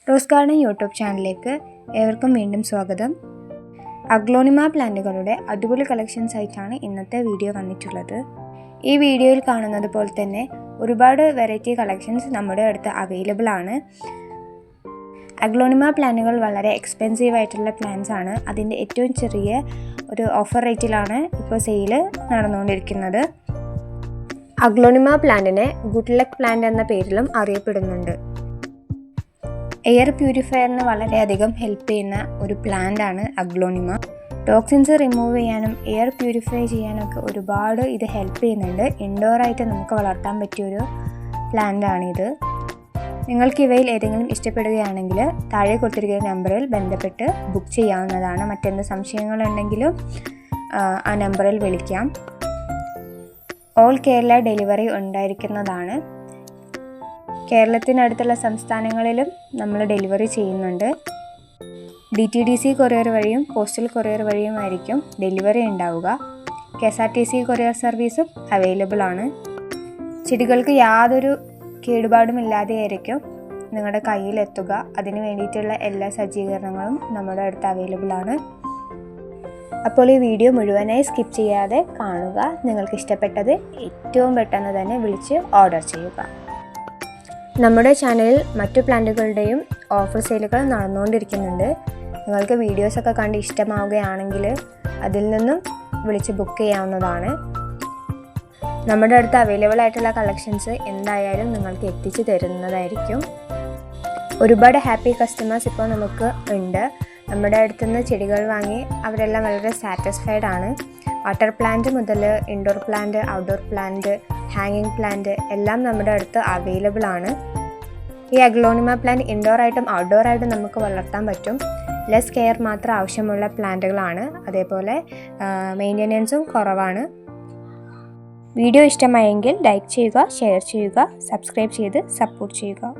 Rose garden YouTube ചാനലിലേക്ക് ഏവർക്കും വീണ്ടും സ്വാഗതം. അഗ്ലോണിമ പ്ലാന്റുകളുടെ അടിപൊളി കളക്ഷൻസ് ആയിട്ടാണ് ഇന്നത്തെ വീഡിയോ വന്നിട്ടുള്ളത്. ഈ വീഡിയോയിൽ കാണുന്നത് പോലെ തന്നെ ഒരുപാട് വെറൈറ്റി കളക്ഷൻസ് നമ്മുടെ അടുത്ത് അവൈലബിൾ ആണ്. അഗ്ലോണിമ പ്ലാന്റുകൾ വളരെ എക്സ്പെൻസീവ് ആയിട്ടുള്ള പ്ലാന്റ്സ് ആണ്. അതിൻ്റെ ഏറ്റവും ചെറിയ ഒരു ഓഫർ റേറ്റിലാണ് ഇപ്പോൾ സെയിൽ നടന്നുകൊണ്ടിരിക്കുന്നത്. അഗ്ലോണിമ പ്ലാന്റിനെ ഗുഡ് ലക്ക് പ്ലാന്റ് എന്ന പേരിലും അറിയപ്പെടുന്നുണ്ട്. എയർ പ്യൂരിഫയറിന് വളരെയധികം ഹെൽപ്പ് ചെയ്യുന്ന ഒരു പ്ലാന്റ് ആണ് അഗ്ലോണിമ. ടോക്സിൻസ് റിമൂവ് ചെയ്യാനും എയർ പ്യൂരിഫൈ ചെയ്യാനൊക്കെ ഒരുപാട് ഇത് ഹെൽപ്പ് ചെയ്യുന്നുണ്ട്. ഇൻഡോറായിട്ട് നമുക്ക് വളർത്താൻ പറ്റിയൊരു പ്ലാന്റ് ആണിത്. നിങ്ങൾക്ക് ഇവയിൽ ഏതെങ്കിലും ഇഷ്ടപ്പെടുകയാണെങ്കിൽ താഴെ കൊടുത്തിരിക്കുന്ന നമ്പറിൽ ബന്ധപ്പെട്ട് ബുക്ക് ചെയ്യാവുന്നതാണ്. മറ്റെന്ത് സംശയങ്ങളുണ്ടെങ്കിലും ആ നമ്പറിൽ വിളിക്കാം. ഓൾ കേരള ഡെലിവറി ഉണ്ടായിരിക്കുന്നതാണ്. കേരളത്തിനടുത്തുള്ള സംസ്ഥാനങ്ങളിലും നമ്മൾ ഡെലിവറി ചെയ്യുന്നുണ്ട്. DTDC കൊറിയർ വഴിയും പോസ്റ്റൽ കൊറിയർ വഴിയുമായിരിക്കും ഡെലിവറി ഉണ്ടാവുക. KSRTC കൊറിയർ സർവീസും അവൈലബിൾ ആണ്. ചെടികൾക്ക് യാതൊരു കേടുപാടുമില്ലാതെയായിരിക്കും നിങ്ങളുടെ കയ്യിലെത്തുക. അതിന് വേണ്ടിയിട്ടുള്ള എല്ലാ സജ്ജീകരണങ്ങളും നമ്മുടെ അടുത്ത് അവൈലബിൾ ആണ്. അപ്പോൾ ഈ വീഡിയോ മുഴുവനായി സ്കിപ്പ് ചെയ്യാതെ കാണുക. നിങ്ങൾക്ക് ഇഷ്ടപ്പെട്ടത് ഏറ്റവും പെട്ടെന്ന് തന്നെ വിളിച്ച് ഓർഡർ ചെയ്യുക. നമ്മുടെ ചാനലിൽ മറ്റു പ്ലാന്റുകളുടെയും ഓഫർ സെയിലുകൾ നടന്നുകൊണ്ടിരിക്കുന്നുണ്ട്. നിങ്ങൾക്ക് വീഡിയോസൊക്കെ കണ്ട് ഇഷ്ടമാവുകയാണെങ്കിൽ അതിൽ നിന്നും വിളിച്ച് ബുക്ക് ചെയ്യാവുന്നതാണ്. നമ്മുടെ അടുത്ത് അവൈലബിൾ ആയിട്ടുള്ള കളക്ഷൻസ് എന്തായാലും നിങ്ങൾക്ക് എത്തിച്ചു തരുന്നതായിരിക്കും. ഒരുപാട് ഹാപ്പി കസ്റ്റമേഴ്സ് ഇപ്പോൾ നമുക്ക് ഉണ്ട്. നമ്മുടെ അടുത്തുനിന്ന് ചെടികൾ വാങ്ങി അവരെല്ലാം വളരെ സാറ്റിസ്ഫൈഡ് ആണ്. വാട്ടർ പ്ലാന്റ് മുതൽ ഇൻഡോർ പ്ലാന്റ്, ഔട്ട്ഡോർ പ്ലാന്റ്, ഹാങ്ങിങ് പ്ലാന്റ് എല്ലാം നമ്മുടെ അടുത്ത് അവൈലബിൾ ആണ്. ഈ അഗ്ലോണിമ പ്ലാന്റ് ഇൻഡോർ ആയിട്ടും ഔട്ട്ഡോർ ആയിട്ടും നമുക്ക് വളർത്താൻ പറ്റും. ലെസ് കെയർ മാത്രം ആവശ്യമുള്ള പ്ലാന്റുകളാണ്. അതേപോലെ മെയിൻ്റെനൻസും കുറവാണ്. വീഡിയോ ഇഷ്ടമായെങ്കിൽ ലൈക്ക് ചെയ്യുക, ഷെയർ ചെയ്യുക, സബ്സ്ക്രൈബ് ചെയ്ത് സപ്പോർട്ട് ചെയ്യുക.